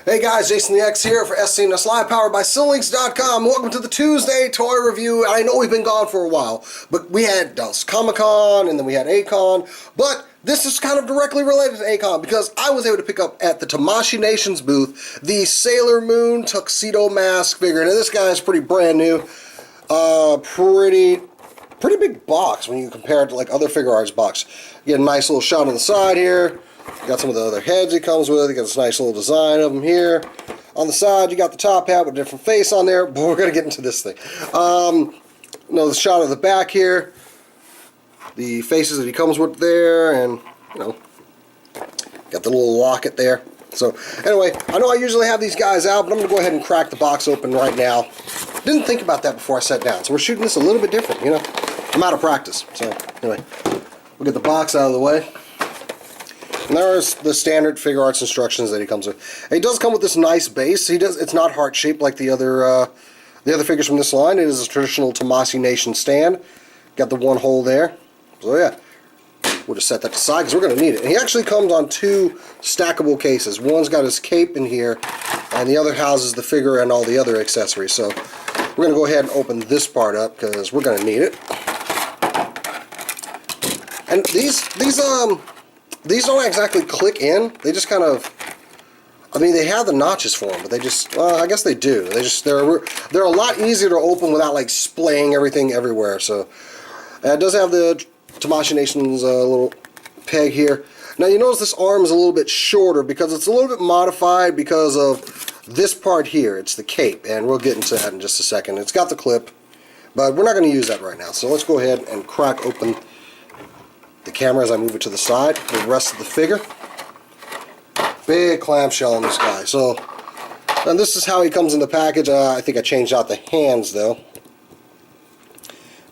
Hey guys, Jason the X here for SCNS Live, powered by Sillinks.com. Welcome to the Tuesday toy review. I know we've been gone for a while, but we had Comic-Con and then we had A-Kon, but this is kind of directly related to A-Kon because I was able to pick up at the Tamashi Nations booth the Sailor Moon Tuxedo Mask figure. Now this guy is pretty brand new, pretty big box when you compare it to like other Figuarts box. You get a nice little shot on the side here. You got some of the other heads he comes with. You got this nice little design of them here. On the side, you got the top hat with a different face on there. But we're going to get into this thing. The shot of the back here. The faces that he comes with there. And, got the little locket there. So, anyway, I know I usually have these guys out, but I'm going to go ahead and crack the box open right now. Didn't think about that before I sat down. So we're shooting this a little bit different, I'm out of practice. So, anyway, we'll get the box out of the way. And there's the standard Figuarts instructions that he comes with. And he does come with this nice base. It's not heart shaped like the other figures from this line. It is a traditional Tamashi Nations stand. Got the one hole there. So yeah, we'll just set that aside because we're going to need it. And he actually comes on two stackable cases. One's got his cape in here, and the other houses the figure and all the other accessories. So we're going to go ahead and open this part up because we're going to need it. And these don't exactly click in. They just kind of, they have the notches for them, but they just, I guess they do. They're a lot easier to open without like splaying everything everywhere. So it does have the Tamashi Nations little peg here. Now you notice this arm is a little bit shorter because it's a little bit modified because of this part here. It's the cape, and we'll get into that in just a second. It's got the clip, but we're not going to use that right now. So let's go ahead and crack open the camera as I move it to the side for the rest of the figure. Big clamshell on this guy. So, and this is how he comes in the package. I think I changed out the hands though.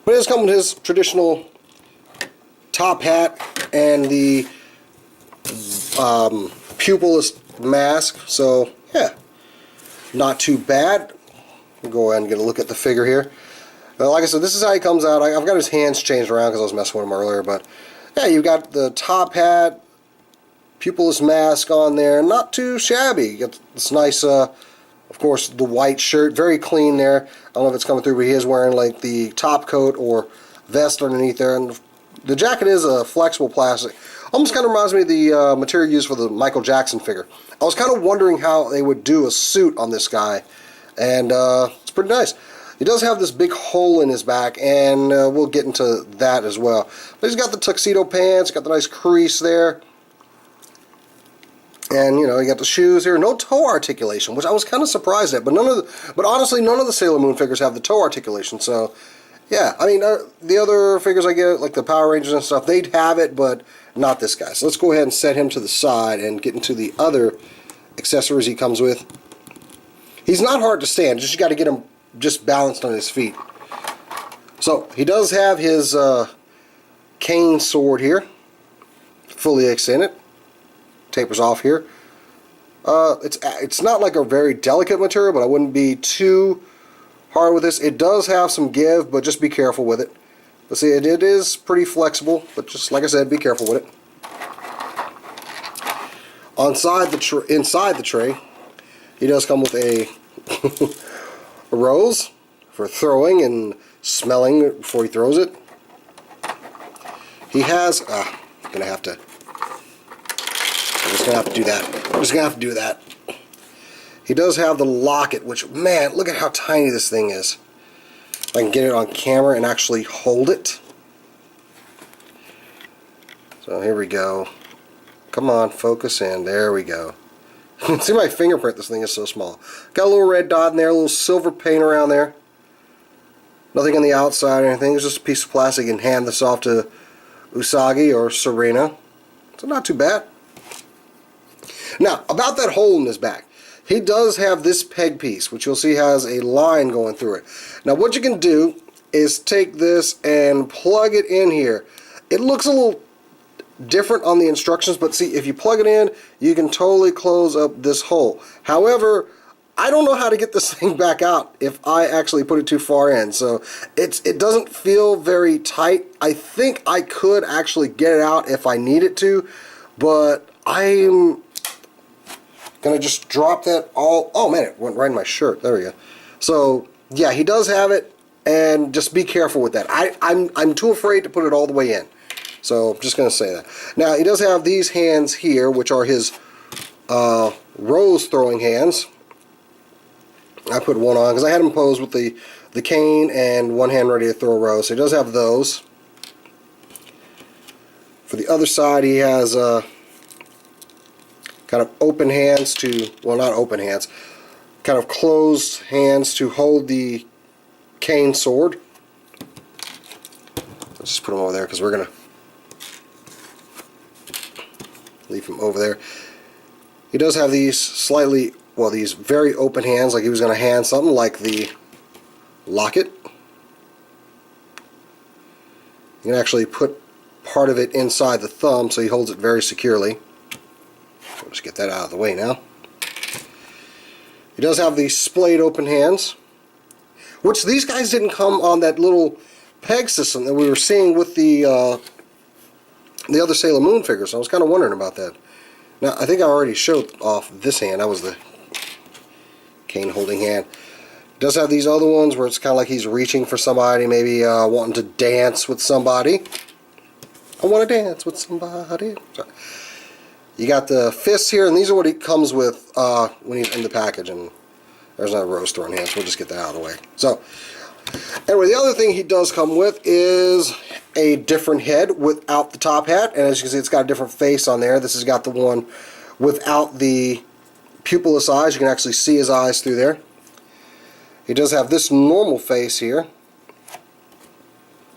But it does come with his traditional top hat and the pupilless mask. So, yeah, not too bad. We'll go ahead and get a look at the figure here. Like I said, this is how he comes out. I've got his hands changed around because I was messing with him earlier, but yeah, you've got the top hat, pupilless mask on there, not too shabby. You got this nice, of course, the white shirt, very clean there. I don't know if it's coming through, but he is wearing like the top coat or vest underneath there. And the jacket is a flexible plastic. Almost kind of reminds me of the material used for the Michael Jackson figure. I was kind of wondering how they would do a suit on this guy, and it's pretty nice. He does have this big hole in his back, and we'll get into that as well. But he's got the tuxedo pants, got the nice crease there. And, you got the shoes here. No toe articulation, which I was kind of surprised at. But honestly, none of the Sailor Moon figures have the toe articulation. So, yeah. The other figures I get, like the Power Rangers and stuff, they'd have it, but not this guy. So let's go ahead and set him to the side and get into the other accessories he comes with. He's not hard to stand. Just you got to get him just balanced on his feet. So he does have his cane sword here, fully extended. Tapers off here. It's not like a very delicate material, but I wouldn't be too hard with this. It does have some give, but just be careful with it. But see, it is pretty flexible, but just like I said, be careful with it. Inside the tray, he does come with a a rose for throwing and smelling before he throws it. He has, I'm just gonna have to do that. He does have the locket, which, man, look at how tiny this thing is. If I can get it on camera and actually hold it. So here we go. Come on, focus in. There we go. You can see my fingerprint. This thing is so small. Got a little red dot in there, a little silver paint around there. Nothing on the outside or anything. It's just a piece of plastic. You can hand this off to Usagi or Serena. So not too bad. Now, about that hole in his back. He does have this peg piece, which you'll see has a line going through it. Now, what you can do is take this and plug it in here. It looks a little different on the instructions, but see, if you plug it in, you can totally close up this hole. However, I don't know how to get this thing back out if I actually put it too far in. So it doesn't feel very tight. I think I could actually get it out if I needed to, but I'm Gonna just drop that all. Oh man, it went right in my shirt. There we go. So yeah, he does have it, and just be careful with that. I'm too afraid to put it all the way in. So I'm just gonna say that. Now he does have these hands here, which are his rose throwing hands. I put one on because I had him posed with the cane and one hand ready to throw a rose. So he does have those. For the other side, he has kind of open hands to, well, not open hands, kind of closed hands to hold the cane sword. Let's just put him over there because we're going to leave him over there. He does have these slightly, well, these very open hands, like he was going to hand something, like the locket. You can actually put part of it inside the thumb so he holds it very securely. We'll just get that out of the way now. He does have these splayed open hands, which these guys didn't come on that little peg system that we were seeing with the other Sailor Moon figures. So I was kind of wondering about that. Now, I think I already showed off this hand. That was the cane holding hand. He does have these other ones where it's kind of like he's reaching for somebody, maybe wanting to dance with somebody. I want to dance with somebody. Sorry. You got the fists here, and these are what he comes with when he's in the package. And there's not a rose throwing hand, so we'll just get that out of the way. So, anyway, the other thing he does come with is a different head without the top hat. And as you can see, it's got a different face on there. This has got the one without the pupilless eyes. You can actually see his eyes through there. He does have this normal face here.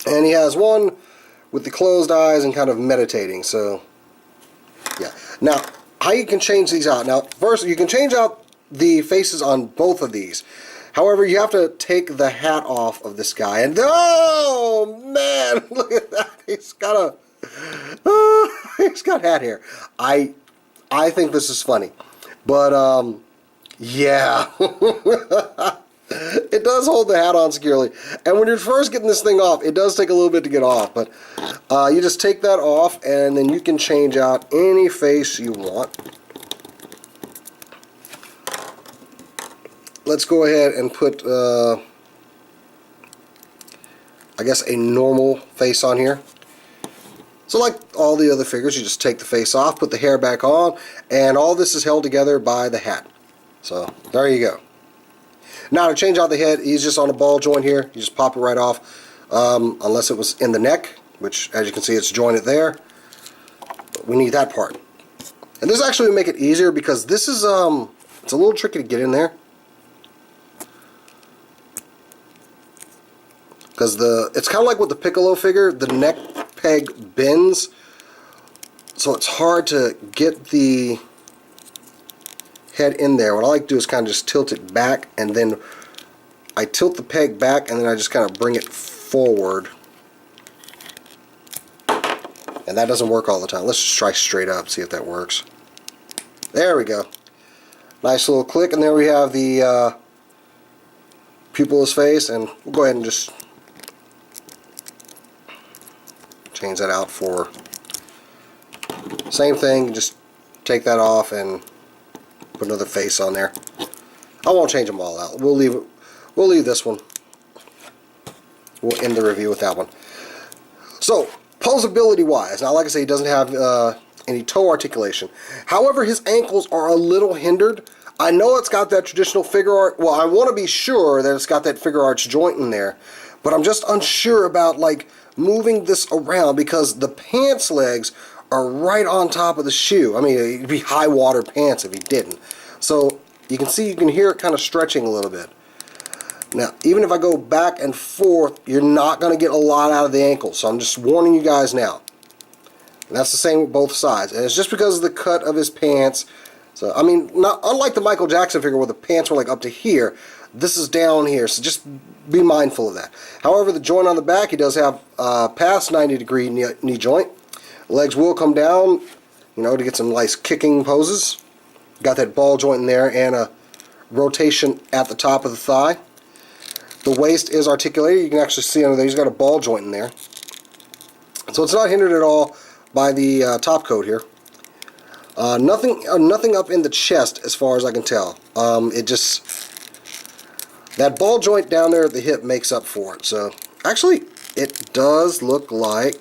And he has one with the closed eyes and kind of meditating. So, yeah. Now, how you can change these out. Now, first, you can change out the faces on both of these. However, you have to take the hat off of this guy. And, oh, man, look at that. He's got he's got hat hair. I think this is funny. But, yeah. It does hold the hat on securely. And when you're first getting this thing off, it does take a little bit to get off. But you just take that off, and then you can change out any face you want. Let's go ahead and put, I guess, a normal face on here. So like all the other figures, you just take the face off, put the hair back on, and all this is held together by the hat. So there you go. Now to change out the head, he's just on a ball joint here. You just pop it right off, unless it was in the neck, which as you can see it's jointed there. But we need that part. And this actually will make it easier because this is, it's a little tricky to get in there. Because it's kind of like with the Piccolo figure, the neck peg bends, so it's hard to get the head in there. What I like to do is kind of just tilt it back, and then I tilt the peg back, and then I just kind of bring it forward. And that doesn't work all the time. Let's just try straight up, see if that works. There we go. Nice little click, and there we have the pupilless face, and we'll go ahead and just change that out for same thing. Just take that off and put another face on there. I won't change them all out. We'll leave this one. We'll end the review with that one. So, posability wise, now like I say, he doesn't have any toe articulation. However, his ankles are a little hindered. I know it's got that traditional Figuarts. Well, I want to be sure that it's got that Figuarts joint in there, but I'm just unsure about like moving this around because the pants legs are right on top of the shoe. I mean, it'd be high water pants if he didn't. So you can see, you can hear it kind of stretching a little bit. Now, even if I go back and forth, you're not going to get a lot out of the ankles. So I'm just warning you guys now. And that's the same with both sides. And it's just because of the cut of his pants. So, I mean, unlike the Michael Jackson figure where the pants were like up to here, this is down here. So just be mindful of that. However, the joint on the back, he does have past 90-degree knee joint. Legs will come down, you know, to get some nice kicking poses. Got that ball joint in there and a rotation at the top of the thigh. The waist is articulated. You can actually see under there he's got a ball joint in there. So it's not hindered at all by the top coat here. Nothing up in the chest as far as I can tell. It just, that ball joint down there at the hip makes up for it. So actually, it does look like,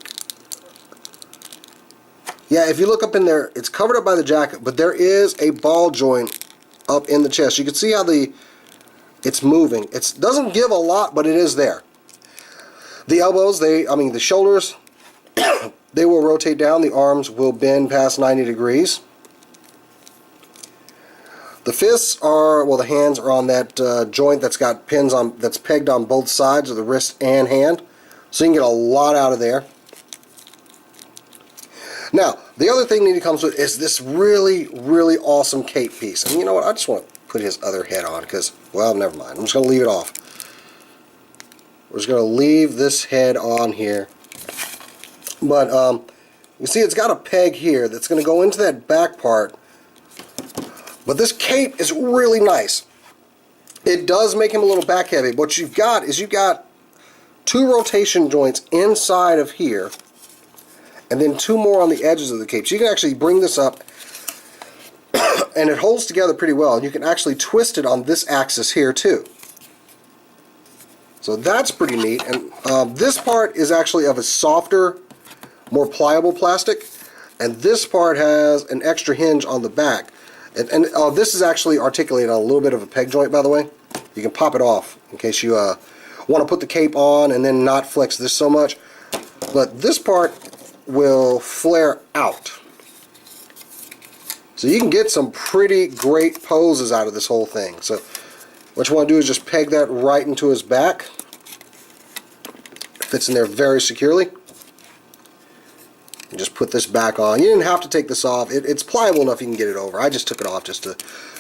yeah, if you look up in there, it's covered up by the jacket, but there is a ball joint up in the chest. You can see how it's moving. It doesn't give a lot, but it is there. The elbows, the shoulders, they will rotate down. The arms will bend past 90 degrees. The fists are, well, the hands are on that joint that's got pins on, that's pegged on both sides of the wrist and hand. So you can get a lot out of there. Now, the other thing that he comes with is this really, really awesome cape piece. And you know what? I just want to put his other head on because, well, never mind. I'm just going to leave it off. We're just going to leave this head on here. But you see it's got a peg here that's going to go into that back part. But this cape is really nice. It does make him a little back heavy. What you've got is you've got 2 rotation joints inside of here, and then 2 more on the edges of the cape. So you can actually bring this up, and it holds together pretty well. You can actually twist it on this axis here too. So that's pretty neat. And this part is actually of a softer, more pliable plastic, and this part has an extra hinge on the back. And this is actually articulated on a little bit of a peg joint, by the way. You can pop it off in case you want to put the cape on and then not flex this so much. But this part will flare out. So you can get some pretty great poses out of this whole thing. So what you want to do is just peg that right into his back. It fits in there very securely. And just put this back on. You didn't have to take this off. It's pliable enough you can get it over. I just took it off just to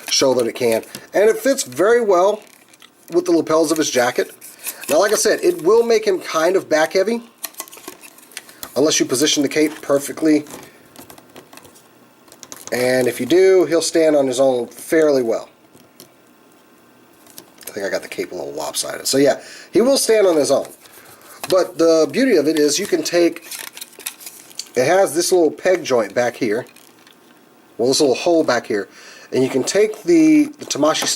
show that it can. And it fits very well with the lapels of his jacket. Now, like I said, it will make him kind of back heavy unless you position the cape perfectly. And if you do, he'll stand on his own fairly well. I think I got the cape a little lopsided. So yeah, he will stand on his own. But the beauty of it is you can take, it has this little peg joint back here, well, this little hole back here, and you can take the Tamashi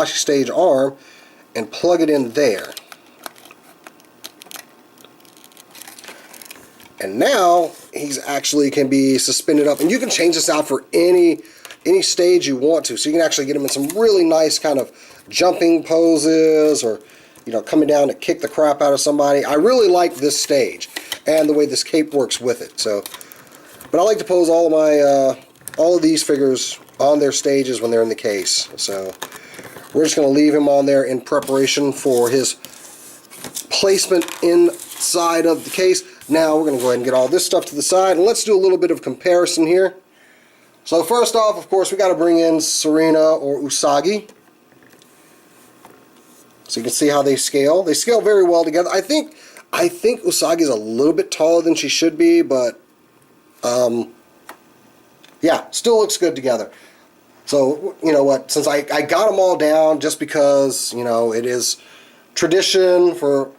Stage arm and plug it in there. And now he's actually can be suspended up, and you can change this out for any stage you want to. So you can actually get him in some really nice kind of jumping poses, or coming down to kick the crap out of somebody. I really like this stage and the way this cape works with it. So, but I like to pose all of my all of these figures on their stages when they're in the case. So we're just going to leave him on there in preparation for his placement inside of the case. Now we're going to go ahead and get all this stuff to the side, and let's do a little bit of comparison here. So first off, of course, we got to bring in Serena or Usagi. So you can see how they scale. They scale very well together. I think Usagi's a little bit taller than she should be, but yeah, still looks good together. So, you know what, since I got them all down just because, it is tradition for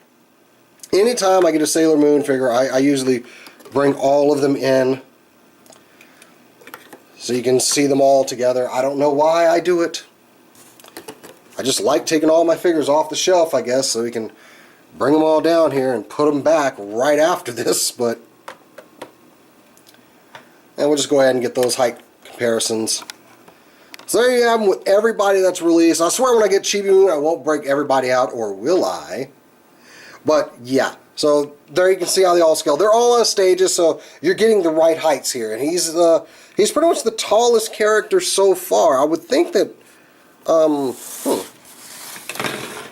any time I get a Sailor Moon figure, I usually bring all of them in so you can see them all together. I don't know why I do it. I just like taking all my figures off the shelf, I guess, so we can bring them all down here and put them back right after this, but and we'll just go ahead and get those height comparisons. So there you have them with everybody that's released. I swear when I get Chibi Moon, I won't break everybody out, or will I? But yeah, so there you can see how they all scale. They're all on stages, so you're getting the right heights here. And he's pretty much the tallest character so far. I would think that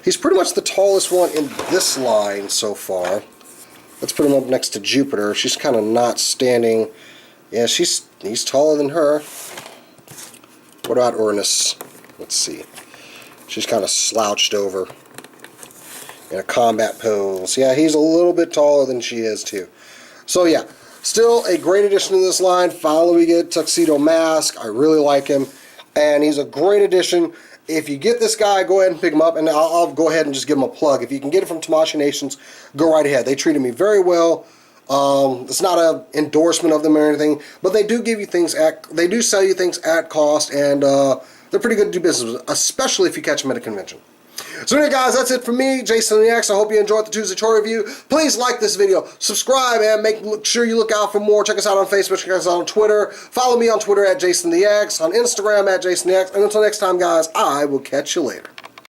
he's pretty much the tallest one in this line so far. Let's put him up next to Jupiter. She's kind of not standing. Yeah, he's taller than her. What about Uranus? Let's see. She's kind of slouched over in a combat pose. Yeah, he's a little bit taller than she is too. So yeah, still a great addition to this line. Finally we get Tuxedo Mask. I really like him, and he's a great addition. If you get this guy, go ahead and pick him up, and I'll go ahead and just give him a plug. If you can get it from Tamashi Nations, go right ahead. They treated me very well It's not an endorsement of them or anything, but they do give you things they do sell you things at cost, and they're pretty good to do business with, especially if you catch them at a convention. So anyway, guys, that's it for me, Jason the X. I hope you enjoyed the Tuesday toy review. Please like this video, subscribe, and make sure you look out for more. Check us out on Facebook, check us out on Twitter. Follow me on Twitter at Jason the X, on Instagram at Jason the X. And until next time, guys, I will catch you later.